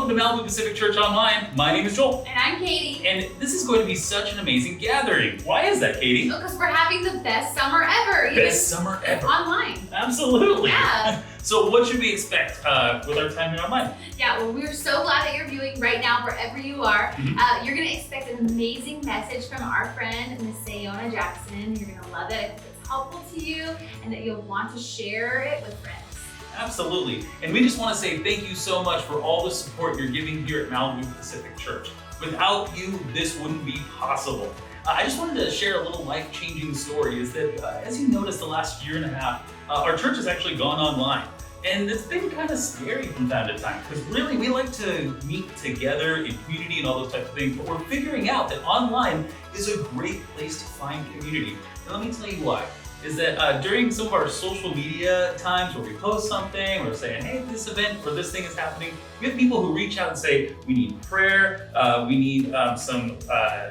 welcome to Malibu Pacific Church Online. My name is Joel. And I'm Katie. And this is going to be such an amazing gathering. Why is that, Katie? Because we're having the best summer ever. Best summer ever. Online. Absolutely. Yeah. So what should we expect with our time here online? Yeah, well, we're so glad that you're viewing right now, wherever you are. You're going to expect an amazing message from our friend, Miss Sayona Jackson. You're going to love it. If it's helpful to you and that you'll want to share it with friends. Absolutely. And we just want to say thank you so much for all the support you're giving here at Malibu Pacific Church. Without you, this wouldn't be possible. I just wanted to share a little life-changing story is that, as you noticed the last year and a half, our church has actually gone online. And it's been kind of scary from time to time because really we like to meet together in community and all those types of things, but we're figuring out that online is a great place to find community. And let me tell you why. Is that during some of our social media times where we post something or saying, hey, this event or this thing is happening, we have people who reach out and say, we need prayer, we need some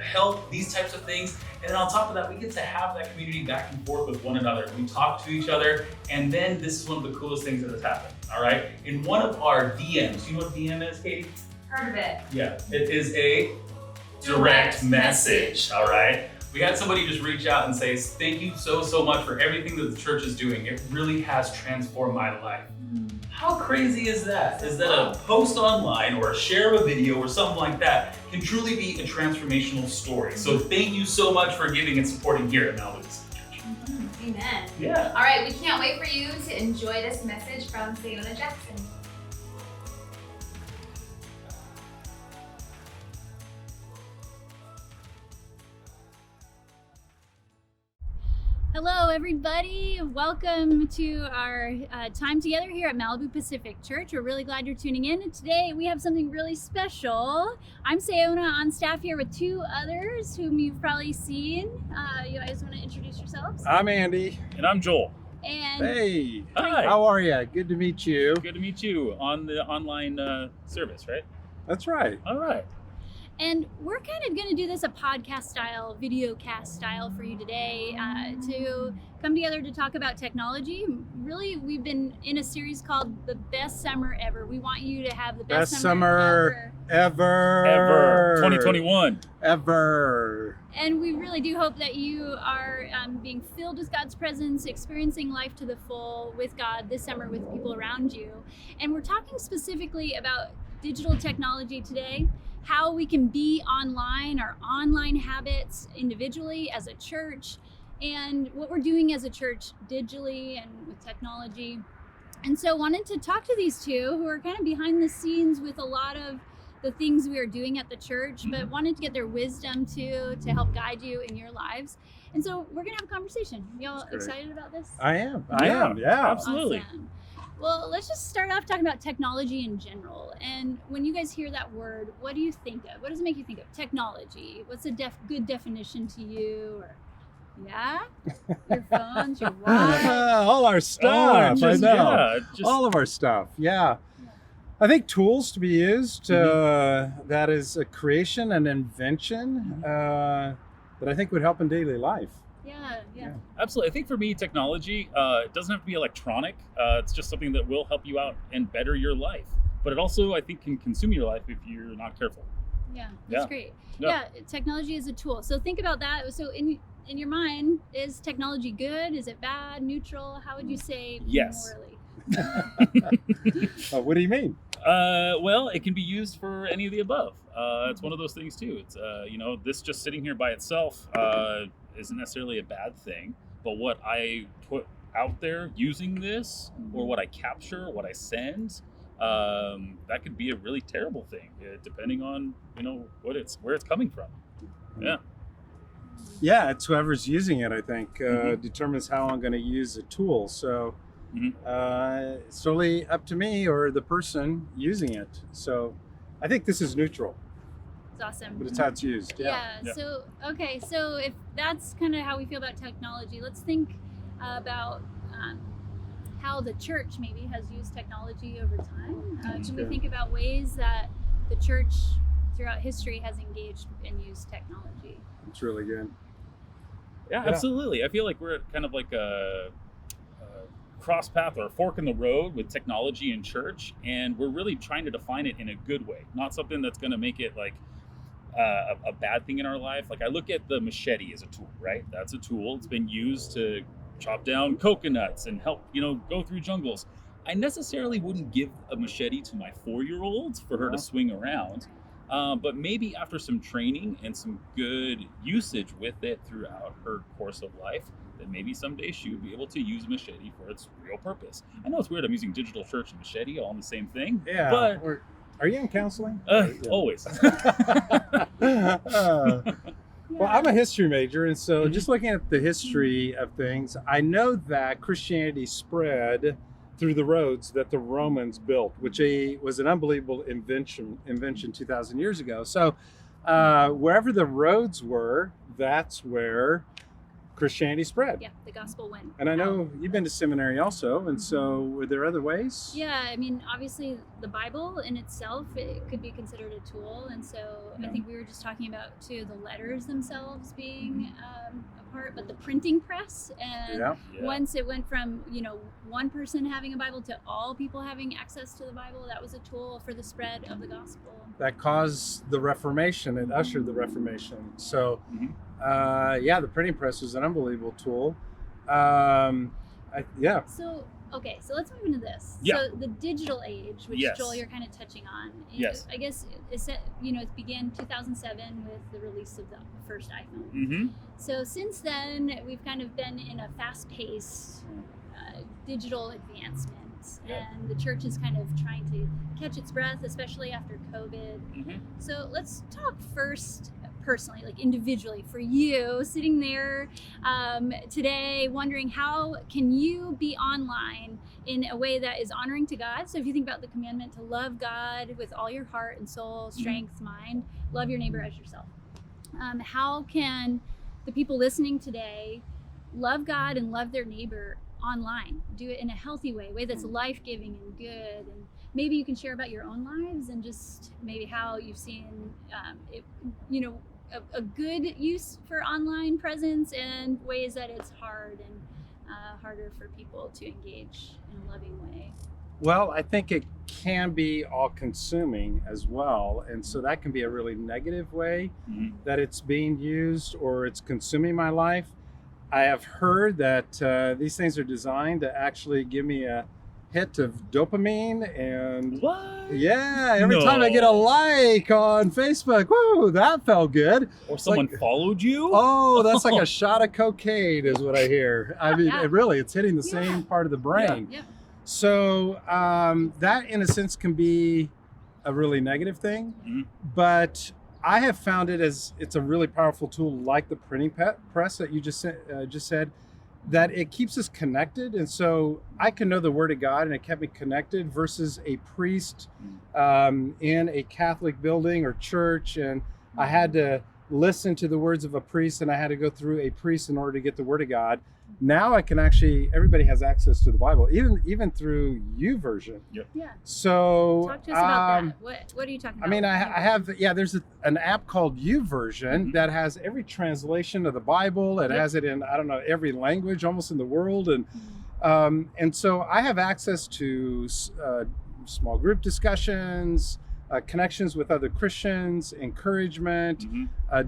help, these types of things. And then on top of that, we get to have that community back and forth with one another. We talk to each other, and then this is one of the coolest things that has happened, all right? In one of our DMs, you know what DM is, Katie? Heard of it. Yeah, it is a direct message, all right? We had somebody just reach out and say, thank you so much for everything that the church is doing. It really has transformed my life. How crazy is that? Is that a post online or a share of a video or something like that can truly be a transformational story. So thank you so much for giving and supporting here at Malibu Church. Amen. Yeah. All right, we can't wait for you to enjoy this message from Sayona Jackson. Hello, everybody. Welcome to our time together here at Malibu Pacific Church. We're really glad you're tuning in. And today we have something really special. I'm Sayona on staff here with two others whom you've probably seen. You guys want to introduce yourselves? I'm Andy. And I'm Joel. And Hey. Hi. How are you? Good to meet you. Good to meet you on the online service, right? That's right. All right. And we're kind of going to do this a podcast style, video cast style for you today to come together to talk about technology. Really, we've been in a series called The Best Summer Ever. We want you to have the best summer ever. ever. 2021. Ever. And we really do hope that you are being filled with God's presence, experiencing life to the full with God this summer with people around you. And we're talking specifically about digital technology today, how we can be online, our online habits individually as a church, and what we're doing as a church digitally and with technology. And so wanted to talk to these two who are kind of behind the scenes with a lot of the things we are doing at the church, but wanted to get their wisdom too to help guide you in your lives. And so we're gonna have a conversation. Y'all excited about this? I am. Yeah. Absolutely. Awesome. Well, let's just start off talking about technology in general. And when you guys hear that word, what do you think of? What does it make you think of? Technology. What's a good definition to you? Or, yeah? Your phones, your watch? All our stuff. I know. Yeah, all of our stuff. Yeah. I think tools to be used. That is a creation and invention that I think would help in daily life. Yeah. Absolutely. I think for me, technology, it doesn't have to be electronic. It's just something that will help you out and better your life. But it also, I think, can consume your life if you're not careful. Yeah, that's great. Yeah. Technology is a tool. So think about that. So in your mind, is technology good? Is it bad? Neutral? How would you say Yes. morally? What do you mean? Well, it can be used for any of the above. It's one of those things too. It's this just sitting here by itself isn't necessarily a bad thing, but what I put out there using this, or what I capture, what I send, that could be a really terrible thing, depending on where it's coming from. Yeah. Yeah, it's whoever's using it, I think, determines how I'm going to use a tool. So it's totally up to me or the person using it. So I think this is neutral, It's awesome. but it's how it's used. Yeah. So if that's kind of how we feel about technology, let's think about how the church maybe has used technology over time. Can we think about ways that the church throughout history has engaged and used technology? It's really good. Yeah, absolutely. I feel like we're at kind of like a cross path or a fork in the road with technology and church, and we're really trying to define it in a good way, not something that's going to make it like a bad thing in our life. Like I look at the machete as a tool, right? That's a tool. It's been used to chop down coconuts and help, go through jungles. I necessarily wouldn't give a machete to my 4-year-old for her to swing around. But maybe after some training and some good usage with it throughout her course of life, then maybe someday she would be able to use machete for its real purpose. I know it's weird, I'm using digital church and machete all in the same thing. Yeah. But Are you in counseling? always. Well, I'm a history major, and so just looking at the history of things, I know that Christianity spread through the roads that the Romans built, which was an unbelievable invention 2,000 years ago. So wherever the roads were, that's where Christianity spread. Yeah, the gospel went. And I know you've been to seminary also, and so were there other ways? Yeah, I mean, obviously the Bible in itself, it could be considered a tool. And so I think we were just talking about too, the letters themselves being a part, but the printing press. And once it went from, one person having a Bible to all people having access to the Bible, that was a tool for the spread of the gospel. That caused the Reformation and ushered the Reformation. So the printing press was an unbelievable tool. So let's move into this. Yeah. So the digital age, which Joel, you're kind of touching on. Yes. I guess it began 2007 with the release of the first iPhone. Mm-hmm. So since then, we've kind of been in a fast-paced digital advancement. And the church is kind of trying to catch its breath, especially after COVID. Mm-hmm. So let's talk first personally, like individually, for you sitting there today wondering how can you be online in a way that is honoring to God. So if you think about the commandment to love God with all your heart and soul, strength, mind, love your neighbor as yourself. How can the people listening today love God and love their neighbor online? Do it in a healthy way that's life-giving and good. And maybe you can share about your own lives and just maybe how you've seen a good use for online presence and ways that it's hard and harder for people to engage in a loving way. Well, I think it can be all-consuming as well, and so that can be a really negative way that it's being used or it's consuming my life. I have heard that these things are designed to actually give me a hit of dopamine, and every time I get a like on Facebook, whoa, that felt good. Or someone followed you. Oh, that's like a shot of cocaine is what I hear. I mean, it's hitting the same part of the brain. Yeah. So that in a sense can be a really negative thing, but I have found it's a really powerful tool, like the printing press that you just said, that it keeps us connected. And so I can know the Word of God, and it kept me connected, versus a priest in a Catholic building or church, and I had to listen to the words of a priest, and I had to go through a priest in order to get the Word of God. Now I can everybody has access to the Bible, even through Youversion. Yep. Yeah. So talk to us about that. What are you talking about? I mean, I have, there's an app called Youversion that has every translation of the Bible. It has it in, every language almost in the world. And so I have access to small group discussions, connections with other Christians, encouragement,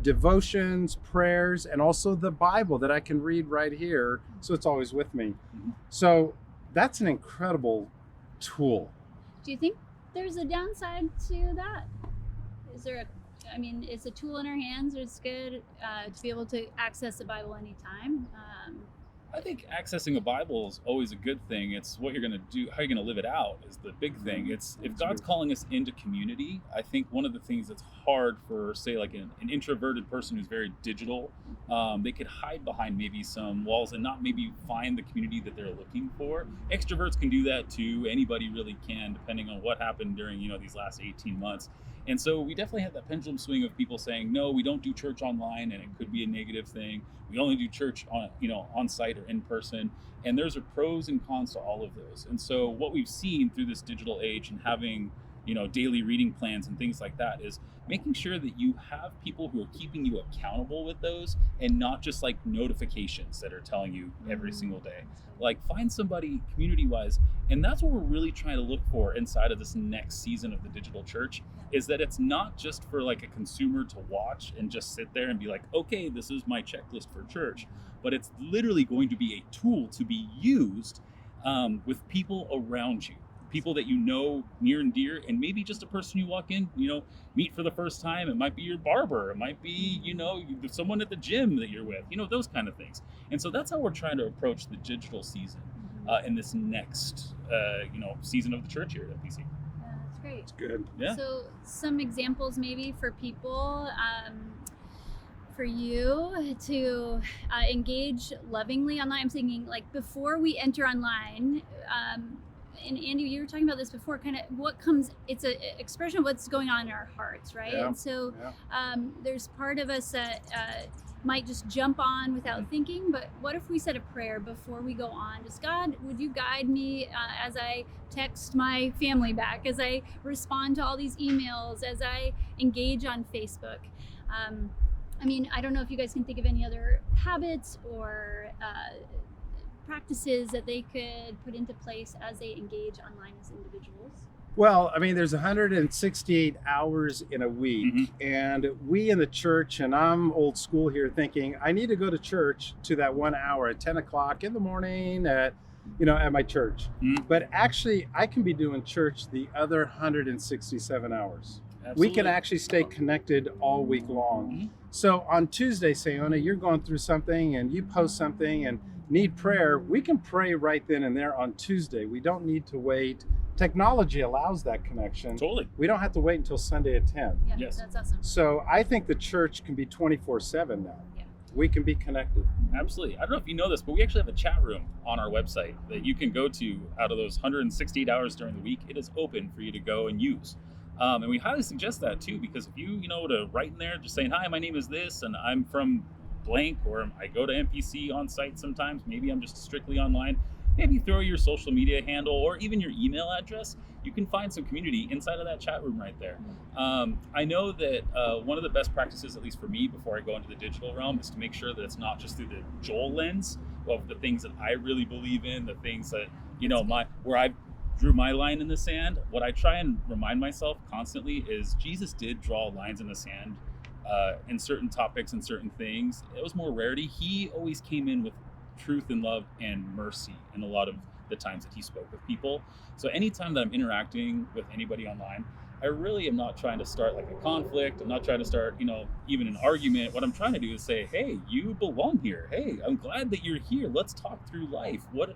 devotions, prayers, and also the Bible that I can read right here. So it's always with me. So that's an incredible tool. Do you think there's a downside to that? It's a tool in our hands. It's good to be able to access the Bible anytime. I think accessing a Bible is always a good thing. It's what you're going to do, how you're going to live it out is the big thing. It's if God's calling us into community, I think one of the things that's hard for, say, like an introverted person who's very digital, they could hide behind maybe some walls and not maybe find the community that they're looking for. Extroverts can do that too. Anybody really can, depending on what happened during, these last 18 months. And so we definitely have that pendulum swing of people saying, no, we don't do church online, and it could be a negative thing. We only do church on site or in person. And there's pros and cons to all of those. And so what we've seen through this digital age and having daily reading plans and things like that, is making sure that you have people who are keeping you accountable with those, and not just like notifications that are telling you every single day. Like, find somebody community-wise, and that's what we're really trying to look for inside of this next season of the digital church, is that it's not just for like a consumer to watch and just sit there and be like, okay, this is my checklist for church, but it's literally going to be a tool to be used with people around you, people that you know near and dear, and maybe just a person you walk in, meet for the first time. It might be your barber, it might be, someone at the gym that you're with, those kind of things. And so that's how we're trying to approach the digital season in this next, season of the church here at PC. That's great. It's good. Yeah. So some examples maybe for people, for you to engage lovingly online. I'm thinking like before we enter online, and Andy, you were talking about this before, kind of what comes, it's an expression of what's going on in our hearts, right? Yeah. And so there's part of us that might just jump on without thinking, but what if we said a prayer before we go on? Just, God, would you guide me as I text my family back, as I respond to all these emails, as I engage on Facebook? I don't know if you guys can think of any other habits or practices that they could put into place as they engage online as individuals. Well, there's 168 hours in a week, and we in the church, and I'm old school here thinking, I need to go to church to that 1 hour at 10 o'clock in the morning at my church. But actually, I can be doing church the other 167 hours. Absolutely. We can actually stay connected all week long. So on Tuesday, Sayona, you're going through something and you post something and need prayer. We can pray right then and there on Tuesday. We don't need to wait. Technology allows that connection. Totally. We don't have to wait until Sunday at 10. Yeah, Yes. That's awesome. So I think the church can be 24/7 now. Yeah. We can be connected. Absolutely. I don't know if you know this, but we actually have a chat room on our website that you can go to out of those 168 hours during the week. It is open for you to go and use. And we highly suggest that too, because if you, to write in there just saying, hi, my name is this, and I'm from blank, or I go to MPC on site sometimes, maybe I'm just strictly online, maybe throw your social media handle or even your email address. You can find some community inside of that chat room right there. I know that one of the best practices, at least for me, before I go into the digital realm, is to make sure that it's not just through the Joel lens of the things that I really believe in, the things that, where I drew my line in the sand. What I try and remind myself constantly is Jesus did draw lines in the sand in certain topics and certain things. It was more rarity. He always came in with truth and love and mercy in a lot of the times that he spoke with people. So anytime that I'm interacting with anybody online, I really am not trying to start like a conflict. I'm not trying to start, even an argument. What I'm trying to do is say, hey, you belong here. Hey, I'm glad that you're here. Let's talk through life. Why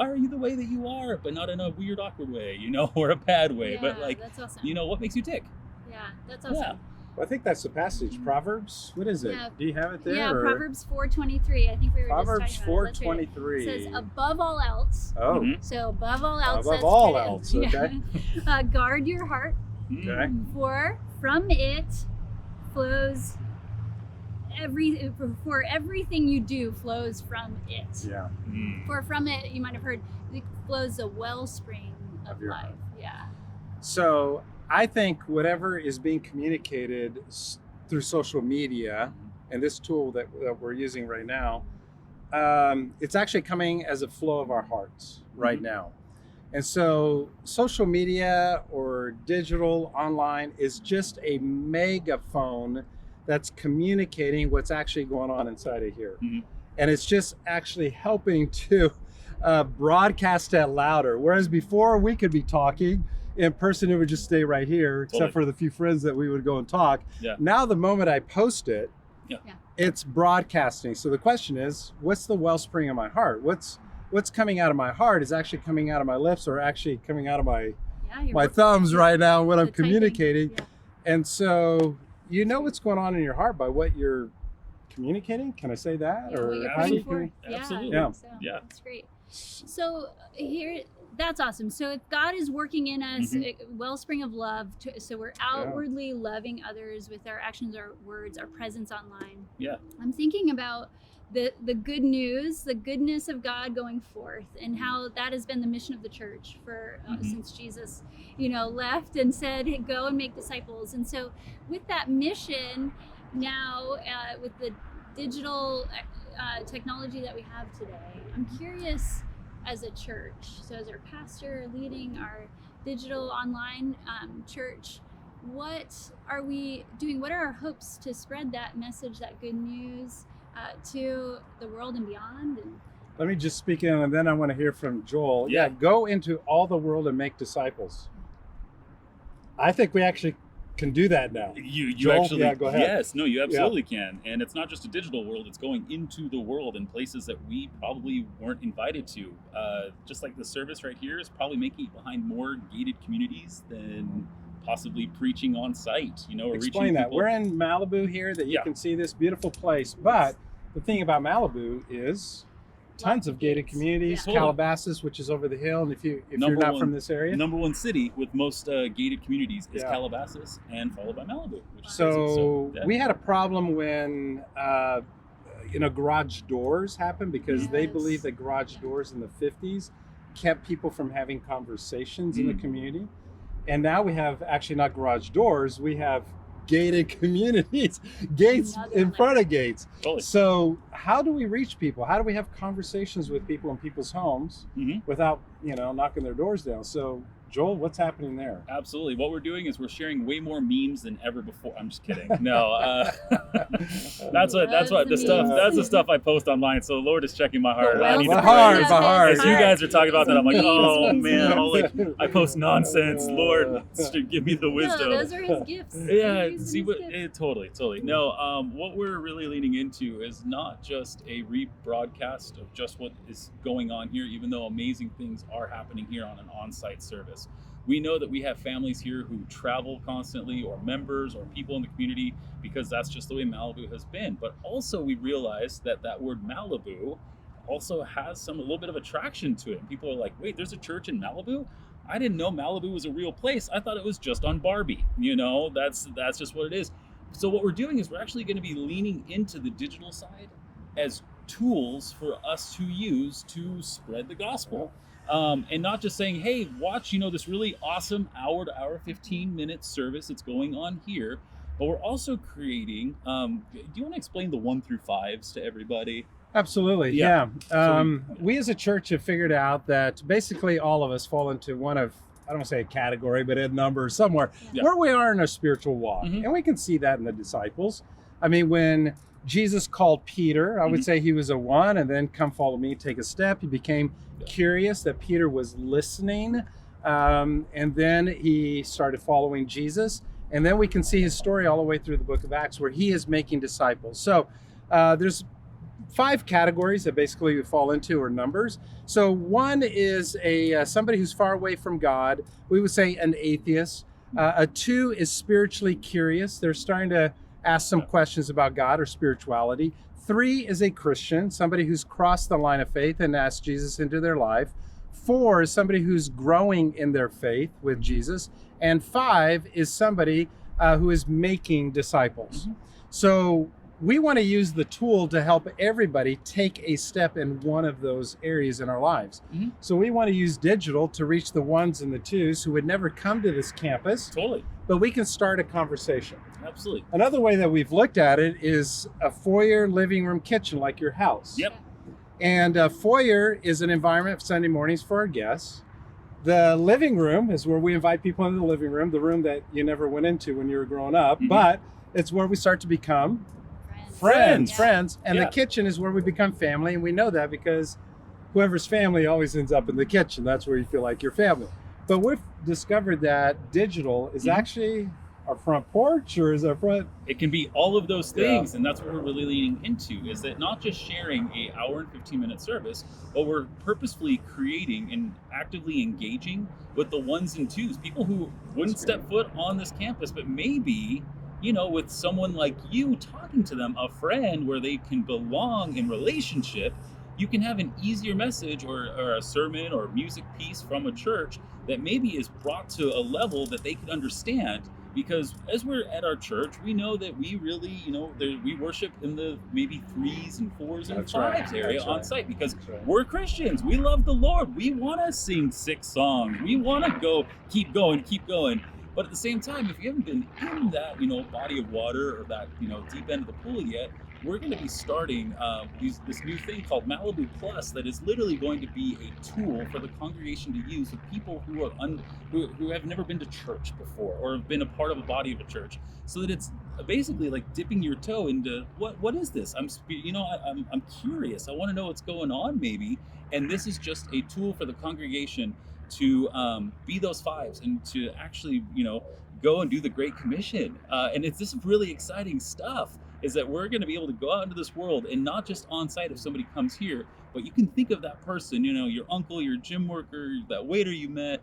are you the way that you are, but not in a weird, awkward way, or a bad way, but like, that's awesome. what makes you tick? Yeah, that's awesome. Yeah. Well, I think that's the passage. Proverbs, what is it? Yeah. Do you have it there? Yeah, or? Proverbs 4:23. I think we were Proverbs just talking about it. That's right. 4:23. It says, above all else. Oh, So above all else. Above that's all good. else, okay. Yeah. Guard your heart, okay. for from it flows for everything you do flows from it. Yeah. For from it, you might have heard, it flows a wellspring of your life. heart. Yeah. So I think whatever is being communicated through social media and this tool that we're using right now, it's actually coming as a flow of our hearts right now. And so social media or digital online is just a megaphone that's communicating what's actually going on inside of here. And it's just actually helping to broadcast that louder. Whereas before we could be talking in person, it would just stay right here, except for the few friends that we would go and talk. Yeah. Now the moment I post it, Yeah. it's broadcasting. So the question is, what's the wellspring of my heart? What's coming out of my heart is actually coming out of my lips, or actually coming out of my thumbs right now when I'm communicating. Yeah. And so what's going on in your heart by what you're communicating. Can I say that? Yeah, or what you're how praying you for. Absolutely. Yeah, I Yeah. think so. Yeah. That's great. So here, That's awesome. So if God is working in us, Mhm. a wellspring of love, so we're outwardly loving others with our actions, our words, our presence online. Yeah. I'm thinking about the good news, the goodness of God going forth, and how that has been the mission of the church for since Jesus, left and said, hey, go and make disciples. And so with that mission now, with the digital technology that we have today, I'm curious, as a church, so as our pastor leading our digital online church, what are we doing? What are our hopes to spread that message, that good news, to the world and beyond? And Let me just speak in, and then I want to hear from Joel. Yeah. Go into all the world and make disciples. I think we actually can do that now. You Joel? actually, Yeah, go ahead. yes, no, you absolutely can. And it's not just a digital world, it's going into the world in places that we probably weren't invited to. Just like the service right here is probably making it behind more gated communities than possibly preaching on site, or Explain reaching that. people. We're in Malibu here, that you Yeah. can see this beautiful place. But the thing about Malibu is tons of gated communities. Yeah. Totally. Calabasas, which is over the hill, and if you're Number not one- from this area, Number one city with most gated communities is Yeah. Calabasas, and followed by Malibu, which is so crazy. Yeah. we had a problem when garage doors happened, because they Yes. believe that garage doors in the 50s kept people from having conversations in the community. And now we have actually not garage doors, we have gated communities, gates Another in one. front of gates. Totally. So how do we reach people? How do we have conversations with people in people's homes Mhm. without, knocking their doors down? So Joel, what's happening there? Absolutely. What we're doing is we're sharing way more memes than ever before. I'm just kidding. No, that's the stuff I post online. So the Lord is checking my heart. I need to My pray. heart, Yes, my heart. As you guys are talking about that, I'm like, Memes, oh memes, man, memes. I post nonsense. Lord, give me the no, wisdom. those are his gifts. Yeah, He's see in what? his gifts. Totally. No, what we're really leaning into is not just a rebroadcast of just what is going on here, even though amazing things are happening here on an on-site service. We know that we have families here who travel constantly, or members, or people in the community, because that's just the way Malibu has been. But also we realize that word Malibu also has a little bit of attraction to it. And people are like, wait, there's a church in Malibu? I didn't know Malibu was a real place. I thought it was just on Barbie. That's just what it is. So what we're doing is we're actually going to be leaning into the digital side as tools for us to use to spread the gospel. And not just saying, hey, watch, this really awesome hour to hour, 15-minute service that's going on here. But we're also creating, do you want to explain the 1 through 5s to everybody? Absolutely, Yeah. yeah. We as a church have figured out that basically all of us fall into one of, I don't want to say a category, but a number somewhere, Yeah. where we are in our spiritual walk. Mhm. And we can see that in the disciples. I mean, when Jesus called Peter, I would say he was a 1, and then come follow me, take a step. He became curious that Peter was listening. And then he started following Jesus. And then we can see his story all the way through the book of Acts, where he is making disciples. So there's 5 categories that basically we fall into, or numbers. So 1 is somebody who's far away from God. We would say an atheist. A 2 is spiritually curious. They're starting to ask some questions about God or spirituality. 3 is a Christian, somebody who's crossed the line of faith and asked Jesus into their life. 4 is somebody who's growing in their faith with Jesus. And 5 is somebody who is making disciples. So we want to use the tool to help everybody take a step in one of those areas in our lives. So we want to use digital to reach the 1s and the 2s who would never come to this campus, Totally. but we can start a conversation. Absolutely. Another way that we've looked at it is a foyer, living room, kitchen, like your house. Yep. And a foyer is an environment Sunday mornings for our guests. The living room is where we invite people into the living room, the room that you never went into when you were growing up, but it's where we start to become friends. And the kitchen is where we become family. And we know that because whoever's family always ends up in the kitchen. That's where you feel like you're family. But we've discovered that digital is actually our front porch, or is our front... It can be all of those things, and that's what we're really leaning into, is that not just sharing a hour and 15-minute service, but we're purposefully creating and actively engaging with the 1s and 2s, people who wouldn't step foot on this campus, but maybe, with someone like you talking to them, a friend where they can belong in relationship, you can have an easier message or a sermon or music piece from a church that maybe is brought to a level that they can understand. Because as we're at our church, we know that we really, we worship in the maybe 3s and 4s and 5s area on site, because we're Christians. We love the Lord. We want to sing 6 songs. We want to keep going. But at the same time, if you haven't been in that, body of water or that, deep end of the pool yet, we're going to be starting this new thing called Malibu Plus that is literally going to be a tool for the congregation to use with people who have never been to church before or have been a part of a body of a church, so that it's basically like dipping your toe into what is this? I'm curious. I want to know what's going on maybe, and this is just a tool for the congregation to be those 5s and to actually go and do the Great Commission, and it's this really exciting stuff. Is that we're going to be able to go out into this world and not just on site if somebody comes here, but you can think of that person, your uncle, your gym worker, that waiter you met,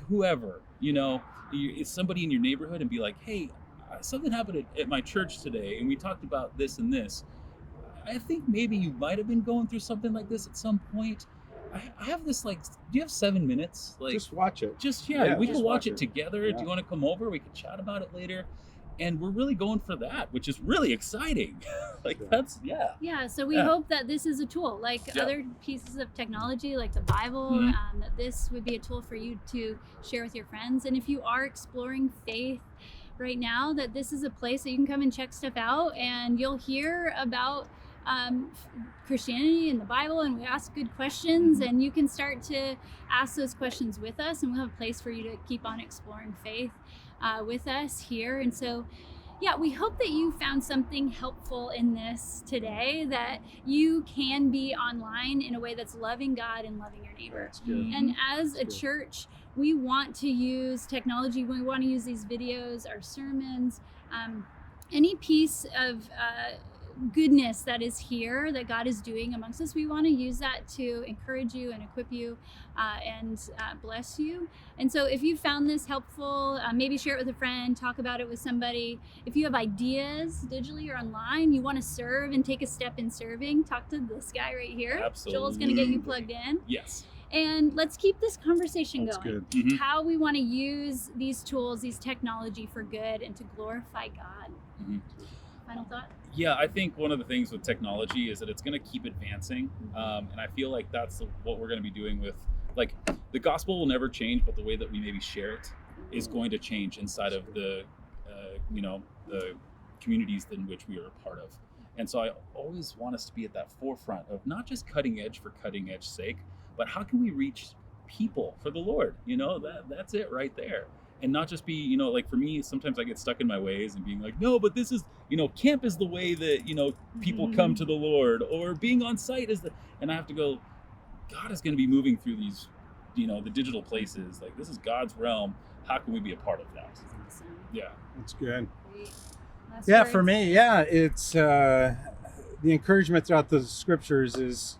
whoever, it's somebody in your neighborhood, and be like, hey, something happened at my church today, and we talked about this and this. I think maybe you might have been going through something like this at some point. I have this, do you have 7 minutes? Just watch it. We can watch it together. Yeah. Do you want to come over? We can chat about it later. And we're really going for that, which is really exciting. So we hope that this is a tool, other pieces of technology, like the Bible, that this would be a tool for you to share with your friends. And if you are exploring faith right now, that this is a place that you can come and check stuff out, and you'll hear about Christianity and the Bible, and we ask good questions, and you can start to ask those questions with us, and we'll have a place for you to keep on exploring faith with us here. And so we hope that you found something helpful in this today, that you can be online in a way that's loving God and loving your neighbor. And as a church, we want to use technology. We want to use these videos, our sermons, any piece of goodness that is here that God is doing amongst us. We want to use that to encourage you and equip you and bless you. And so if you found this helpful, maybe share it with a friend, talk about it with somebody. If you have ideas digitally or online, you want to serve and take a step in serving, talk to this guy right here. Absolutely. Joel's going to get you plugged in. Yes. And let's keep this conversation That's going. good. Mm-hmm. How we want to use these tools, these technology for good and to glorify God. Mm-hmm. Final thought? Yeah, I think one of the things with technology is that it's going to keep advancing. And I feel like that's what we're going to be doing with, the gospel will never change, but the way that we maybe share it is going to change inside of the communities in which we are a part of. And so I always want us to be at that forefront of not just cutting edge for cutting edge sake, but how can we reach people for the Lord? That's it right there. And not just be, for me, sometimes I get stuck in my ways and being like, no, but this is, camp is the way that, people come to the Lord, or being on site and I have to go, God is going to be moving through these, the digital places. This is God's realm. How can we be a part of that? Awesome. Yeah. That's good. Great. Last For words? me, it's the encouragement throughout the scriptures is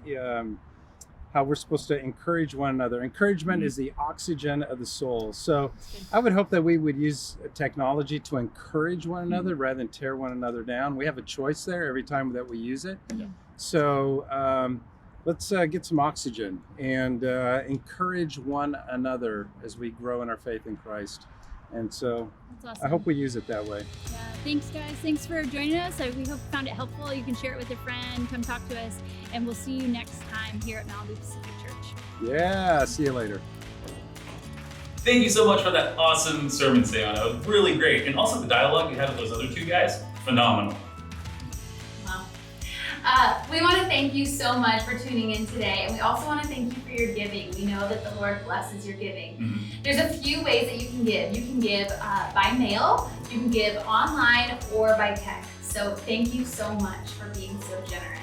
how we're supposed to encourage one another. Encouragement is the oxygen of the soul. So I would hope that we would use technology to encourage one another rather than tear one another down. We have a choice there every time that we use it. Yeah. So let's get some oxygen and encourage one another as we grow in our faith in Christ. And so That's awesome. I hope we use it that way. Yeah, thanks guys. Thanks for joining us. We hope you found it helpful. You can share it with a friend, come talk to us, and we'll see you next time here at Malibu Pacific Church. Yeah, see you later. Thank you so much for that awesome sermon, Sayana. It was really great. And also the dialogue you had with those other 2 guys, phenomenal. Wow. We want to thank you so much for tuning in today, and we also want to thank you for your giving. We know that the Lord blesses your giving. Mm-hmm. There's a few ways that you can give. You can give by mail, you can give online, or by text. So thank you so much for being so generous.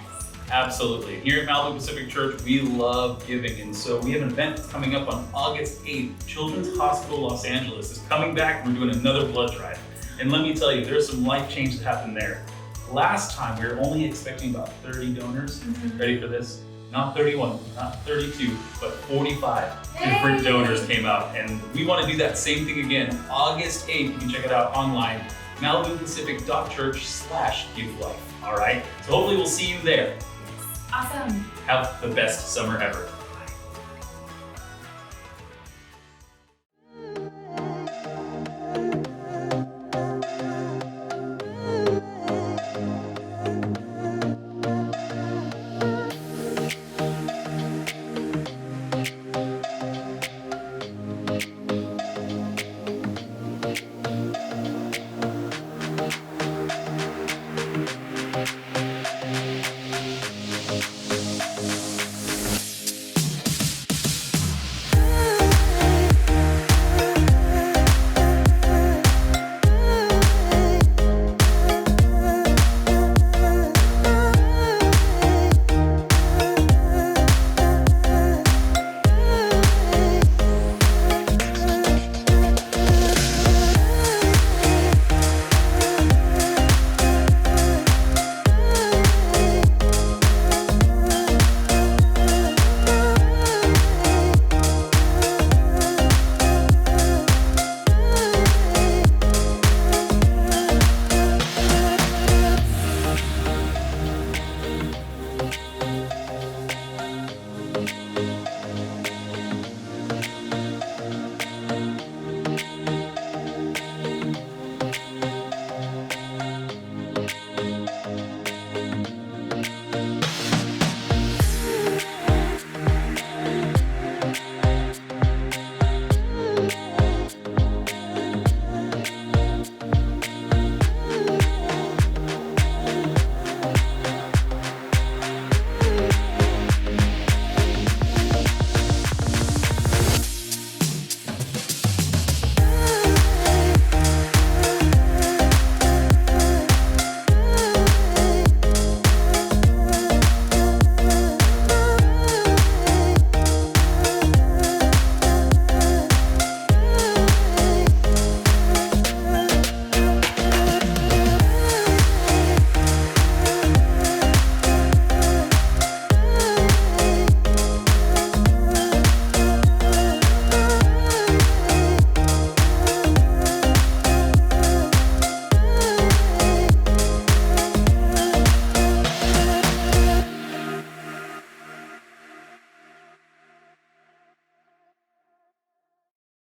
Absolutely. Here at Malibu Pacific Church, we love giving. And so we have an event coming up on August 8th. Children's Hospital Los Angeles is coming back. We're doing another blood drive. And let me tell you, there's some life change that happened there. Last time, we were only expecting about 30 donors. Mm-hmm. Ready for this? Not 31, not 32, but 45 Yay! different donors came out. And we want to do that same thing again. August 8th, you can check it out online, MalibuPacific.church/GiveLife. All right? So hopefully we'll see you there. Awesome. Have the best summer ever.